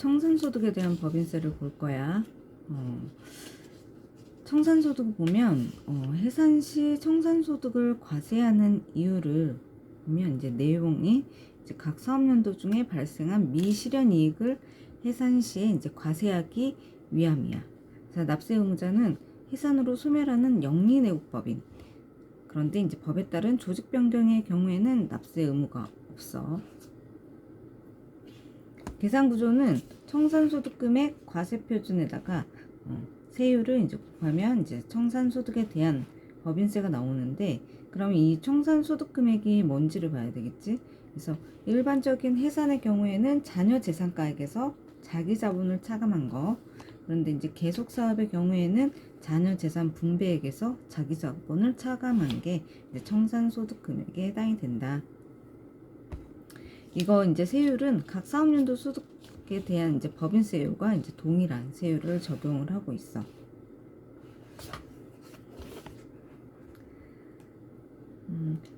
청산소득에 대한 법인세를 볼 거야. 청산소득 보면 해산시 청산소득을 과세하는 이유를 보면 이제 내용이 이제 각 사업연도 중에 발생한 미실현이익을 해산시에 이제 과세하기 위함이야. 그래서 납세 의무자는 해산으로 소멸하는 영리내국법인. 그런데 이제 법에 따른 조직 변경의 경우에는 납세 의무가 없어. 계산 구조는 청산소득금액 과세표준에다가 세율을 이제 곱하면 이제 청산소득에 대한 법인세가 나오는데, 그럼 이 청산소득금액이 뭔지를 봐야 되겠지. 그래서 일반적인 해산의 경우에는 자녀재산가액에서 자기자본을 차감한 거, 그런데 이제 계속사업의 경우에는 자녀재산 분배액에서 자기자본을 차감한 게 이제 청산소득금액에 해당이 된다. 이거 이제 세율은 각 사업연도 소득에 대한 이제 법인세율과 이제 동일한 세율을 적용을 하고 있어.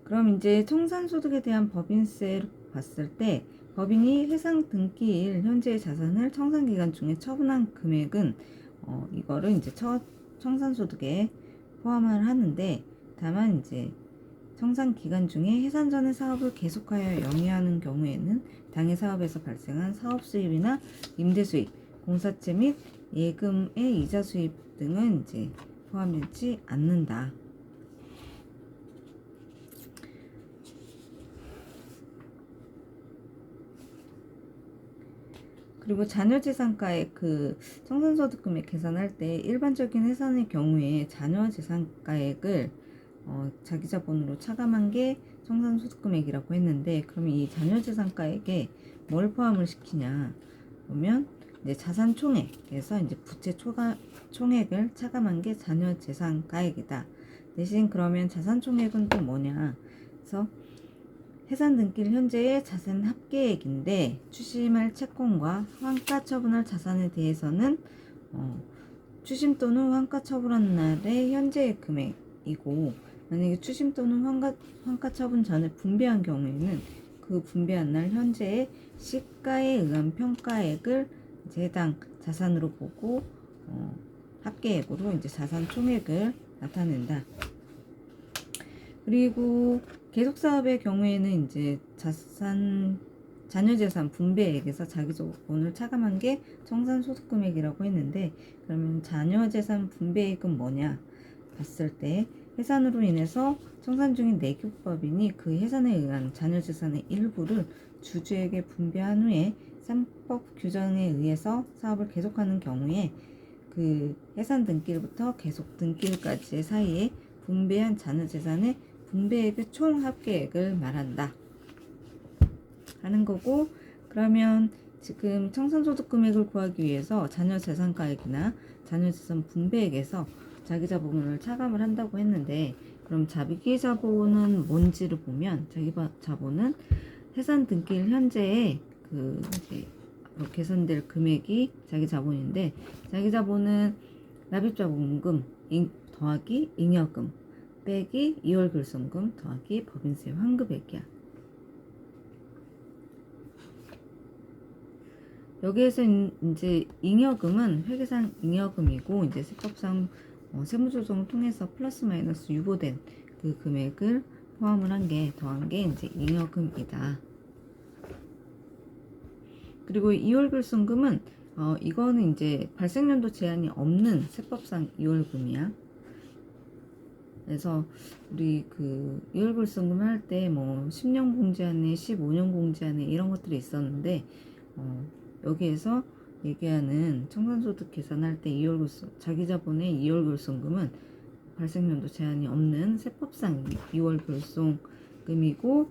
그럼 이제 청산소득에 대한 법인세를 봤을 때 법인이 해상 등기일 현재의 자산을 청산기간 중에 처분한 금액은 이거를 이제 청산소득에 포함을 하는데, 다만 이제 청산 기간 중에 해산 전의 사업을 계속하여 영위하는 경우에는 당해 사업에서 발생한 사업 수입이나 임대 수입, 공사채 및 예금의 이자 수입 등은 이제 포함되지 않는다. 그리고 자녀재산가액 그 청산소득금액 계산할 때 일반적인 해산의 경우에 자녀재산가액을 자기자본으로 차감한 게 청산소득금액이라고 했는데, 그러면 이 자녀재산가액에 뭘 포함을 시키냐 보면 이제 자산총액에서 이제 부채 총액을 차감한 게 자녀재산가액이다. 대신 그러면 자산총액은 또 뭐냐? 그래서 해산 등기일 현재의 자산 합계액인데 추심할 채권과 환가 처분할 자산에 대해서는 추심 또는 환가 처분한 날의 현재의 금액이고, 만약에 추심 또는 환가 처분 전에 분배한 경우에는 그 분배한 날 현재의 시가에 의한 평가액을 이제 해당 자산으로 보고 합계액으로 이제 자산 총액을 나타낸다. 그리고 계속사업의 경우에는 이제 자녀재산 분배액에서 자기자본을 차감한 게 청산소득금액이라고 했는데, 그러면 자녀재산 분배액은 뭐냐 봤을 때 해산으로 인해서 청산 중인 내국법인이 그 해산에 의한 자녀재산의 일부를 주주에게 분배한 후에 상법 규정에 의해서 사업을 계속하는 경우에 그 해산 등기일부터 계속 등기일까지의 사이에 분배한 자녀재산의 분배액의 총 합계액을 말한다 하는 거고, 그러면 지금 청산소득금액을 구하기 위해서 자녀재산가액이나 자녀재산 분배액에서 자기자본을 차감을 한다고 했는데, 그럼 자기자본은 뭔지를 보면 자기자본은 해산 등기일 현재의 그 이제 계산될 금액이 자기자본인데, 자기자본은 납입자본금 더하기 잉여금 빼기 2월 결손금 더하기 법인세 환급액이야. 여기에서 이제 잉여금은 회계상 잉여금이고, 이제 세법상 세무조정을 통해서 플러스 마이너스 유보된 그 금액을 포함을 더한 게 이제 잉여금이다. 그리고 2월 결손금은 이거는 이제 발생연도 제한이 없는 세법상 2월금이야. 그래서 우리 그 2월 결손금 할 때 뭐 10년 공제안에 15년 공제안에 이런 것들이 있었는데, 여기에서 얘기하는 청산소득 계산할 때 자기자본의 2월 결손금은 발생연도 제한이 없는 세법상 2월 결손금이고,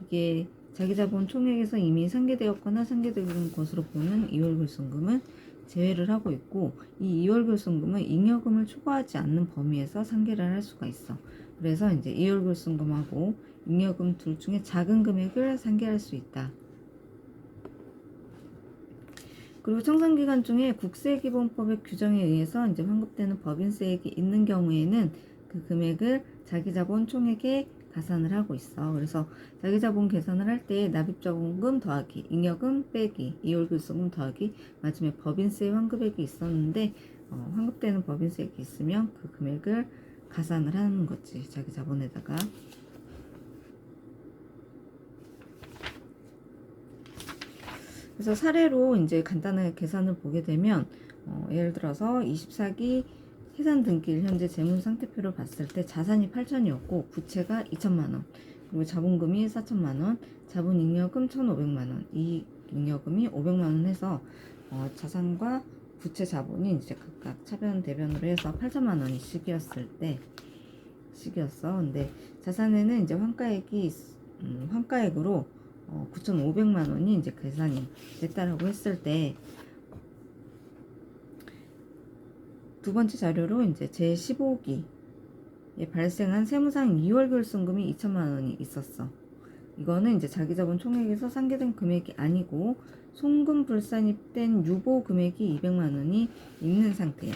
이게 자기자본 총액에서 이미 상계되었거나 상계되는 것으로 보는 2월 결손금은 제외를 하고 있고, 이 2월 결손금은 잉여금을 초과하지 않는 범위에서 상계를 할 수가 있어. 그래서 이제 2월 결손금하고 잉여금 둘 중에 작은 금액을 상계할 수 있다. 그리고 청산기간 중에 국세기본법의 규정에 의해서 이제 환급되는 법인세액이 있는 경우에는 그 금액을 자기자본 총액에 가산을 하고 있어. 그래서 자기자본 계산을 할 때 납입자본금 더하기 잉여금 빼기 이월결손금 더하기 마지막에 법인세 환급액이 있었는데 환급되는 법인세액이 있으면 그 금액을 가산을 하는 거지, 자기자본에다가. 그래서 사례로 이제 간단하게 계산을 보게 되면 예를 들어서 24기 해산 등기일 현재 재무상태표를 봤을 때 자산이 8천이었고 부채가 2천만 원, 그리고 자본금이 4천만 원, 자본잉여금 1,500만 원, 이익잉여금이 500만 원 해서 자산과 부채 자본이 이제 각각 차변 대변으로 해서 8천만 원이 시기였을 때 시기였어. 근데 자산에는 이제 환가액으로 9,500만 원이 이제 계산이 됐다라고 했을 때 두 번째 자료로 이제 제15기에 발생한 세무상 2월 결손금이 2천만 원이 있었어. 이거는 이제 자기자본 총액에서 상계된 금액이 아니고 송금 불산입된 유보 금액이 200만 원이 있는 상태야.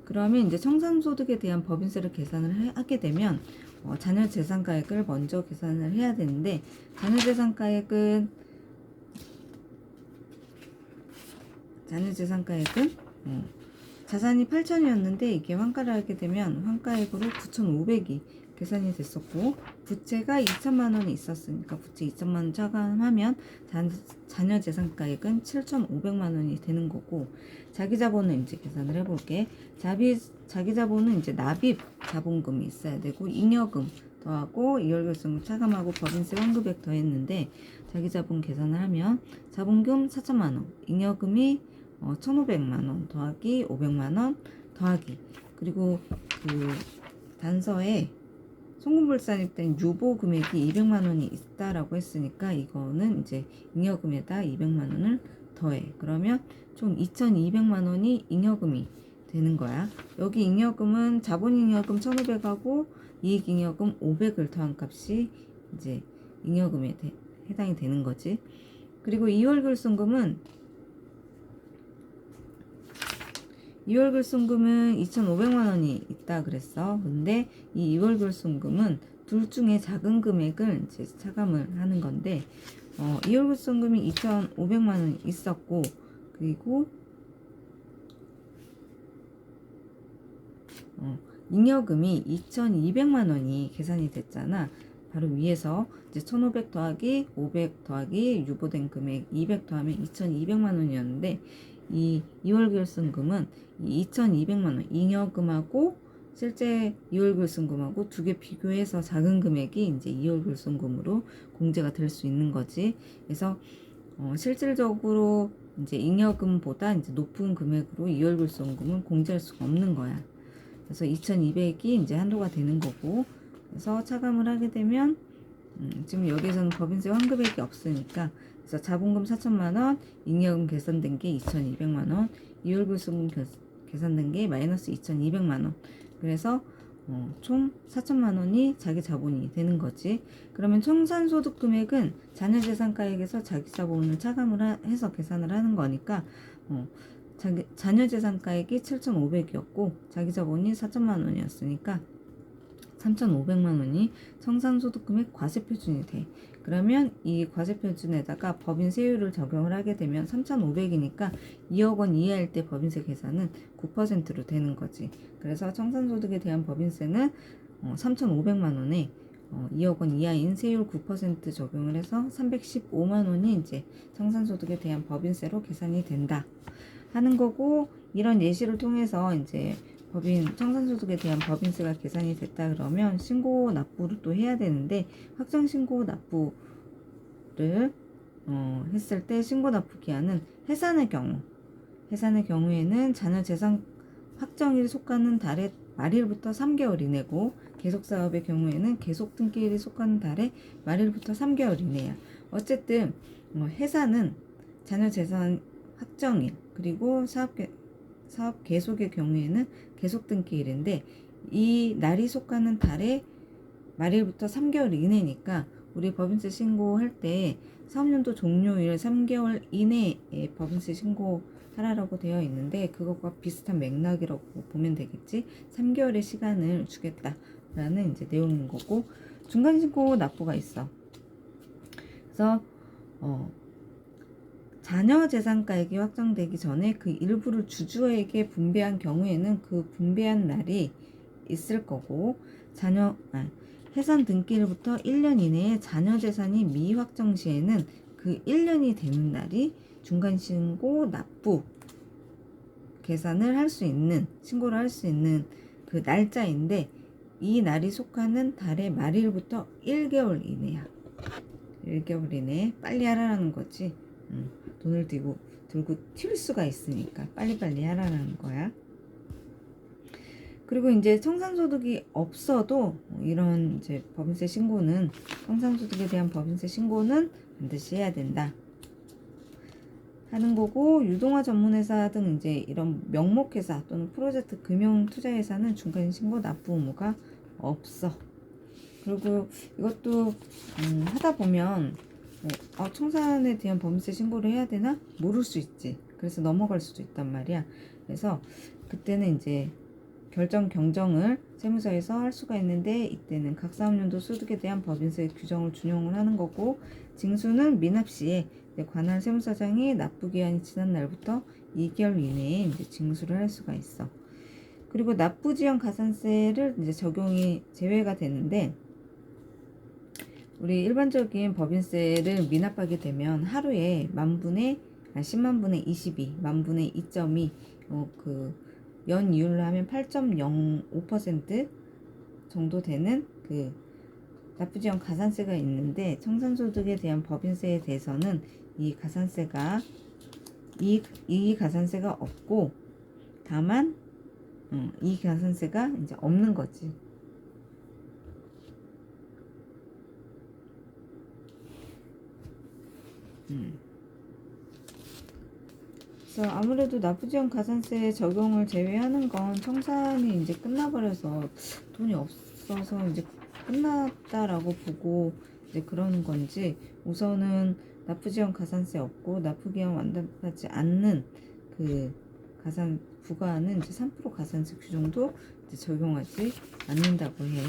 그러면 이제 청산소득에 대한 법인세를 계산을 하게 되면 자녀재산가액을 먼저 계산을 해야 되는데, 자녀재산가액은 자산이 8천이었는데 이게 환가를 하게 되면 환가액으로 9,500이 계산이 됐었고 부채가 2천만 원이 있었으니까 부채 2천만 원 차감하면 자녀재산가액은 7,500만 원이 되는 거고, 자기자본은 이제 계산을 해볼게. 자기자본은 이제 납입 자본금이 있어야 되고 잉여금 더하고 이월결손금 차감하고 법인세 환급액 더했는데, 자기자본 계산을 하면 자본금 4천만 원, 잉여금이 1,500만 원 더하기 500만 원 더하기, 그리고 그 단서에 송금불산입된 유보 금액이 200만 원이 있다라고 했으니까 이거는 이제 잉여금에다 200만 원을 더해. 그러면 총 2,200만 원이 잉여금이 되는 거야. 여기 잉여금은 자본잉여금 1,500하고 이익잉여금 500을 더한 값이 이제 잉여금에 해당이 되는 거지. 그리고 이월결손금은 2,500만 원이 있다 그랬어. 근데 이 이월결손금은 둘 중에 작은 금액을 이제 차감을 하는 건데, 이월결손금이 2,500만 원이 있었고, 그리고 잉여금이 2,200만 원이 계산이 됐잖아. 바로 위에서 이제 1,500 더하기 500 더하기 유보된 금액 200 더하면 2,200만 원이었는데, 이 이월결손금은 2,200만 원 잉여금하고 실제 이월결손금하고 두 개 비교해서 작은 금액이 이제 이월결손금으로 공제가 될 수 있는 거지. 그래서 실질적으로 이제 잉여금보다 이제 높은 금액으로 이월결손금은 공제할 수가 없는 거야. 그래서 2,200이 이제 한도가 되는 거고, 그래서 차감을 하게 되면 지금 여기에서는 법인세 환급액이 없으니까, 그래서 자본금 4천만 원, 잉여금 계산된 게 2,200만 원, 이월결손금 계산된 게 마이너스 2,200만 원. 그래서 총 4천만 원이 자기 자본이 되는 거지. 그러면 청산소득 금액은 자녀재산가액에서 자기 자본을 차감을 해서 계산을 하는 거니까 자녀재산가액이 7,500이었고 자기 자본이 4천만 원이었으니까 3,500만 원이 청산소득금액 과세표준이 돼. 그러면 이 과세표준에다가 법인세율을 적용을 하게 되면 3,500이니까 2억 원 이하일 때 법인세 계산은 9%로 되는 거지. 그래서 청산소득에 대한 법인세는 3,500만 원에 2억 원 이하인 세율 9% 적용을 해서 315만 원이 이제 청산소득에 대한 법인세로 계산이 된다 하는 거고, 이런 예시를 통해서 이제 청산소득에 대한 법인세가 계산이 됐다 그러면 신고 납부를 또 해야 되는데, 확정 신고 납부를 했을 때 신고 납부 기한은 해산의 경우에는 자녀 재산 확정일이 속하는 달의 말일부터 3개월 이내고, 계속사업의 경우에는 계속 등기일이 속하는 달의 말일부터 3개월 이내야. 어쨌든 해산은 자녀 재산 확정일, 그리고 사업 계속의 경우에는 계속 등기일인데, 이 날이 속하는 달의 말일부터 3개월 이내니까 우리 법인세 신고할 때 사업연도 종료일 3개월 이내에 법인세 신고할 하라라고 되어 있는데 그것과 비슷한 맥락이라고 보면 되겠지. 3개월의 시간을 주겠다라는 이제 내용인 거고, 중간신고 납부가 있어. 그래서 자녀 재산가액이 확정되기 전에 그 일부를 주주에게 분배한 경우에는 그 분배한 날이 있을 거고, 해산 등기일부터 1년 이내에 자녀 재산이 미확정 시에는 그 1년이 되는 날이 중간신고 납부 계산을 할 수 있는, 신고를 할 수 있는 그 날짜인데, 이 날이 속하는 달의 말일부터 1개월 이내야. 1개월 이내에 빨리 하라는 거지. 돈을 들고 튈 수가 있으니까 빨리빨리 하라는 거야. 그리고 이제 청산소득이 없어도 이런 이제 법인세 신고는, 청산소득에 대한 법인세 신고는 반드시 해야 된다 하는 거고, 유동화 전문회사 등 이제 이런 명목회사 또는 프로젝트 금융투자회사는 중간신고 납부 의무가 없어. 그리고 이것도 하다 보면 청산에 대한 법인세 신고를 해야 되나? 모를 수 있지. 그래서 넘어갈 수도 있단 말이야. 그래서 그때는 이제 결정 경정을 세무서에서 할 수가 있는데, 이때는 각 사업연도 소득에 대한 법인세 규정을 준용을 하는 거고, 징수는 미납 시에 관할 세무서장이 납부 기한이 지난 날부터 2개월 이내에 이제 징수를 할 수가 있어. 그리고 납부 지연 가산세를 이제 적용이 제외가 되는데, 우리 일반적인 법인세를 미납하게 되면 하루에 10만분의 22, 만분의 2.2, 그 연이율로 하면 8.05% 정도 되는 그 납부지연 가산세가 있는데, 청산소득에 대한 법인세에 대해서는 이 가산세가 없고, 다만 이 가산세가 이제 없는 거지. 그래서 아무래도 납부지연 가산세 적용을 제외하는 건 청산이 이제 끝나버려서 돈이 없어서 이제 끝났다라고 보고 이제 그러는 건지, 우선은 납부지연 가산세 없고 납부기한 완납하지 않는 그 부과하는 이제 3% 가산세 규정도 이제 적용하지 않는다고 해.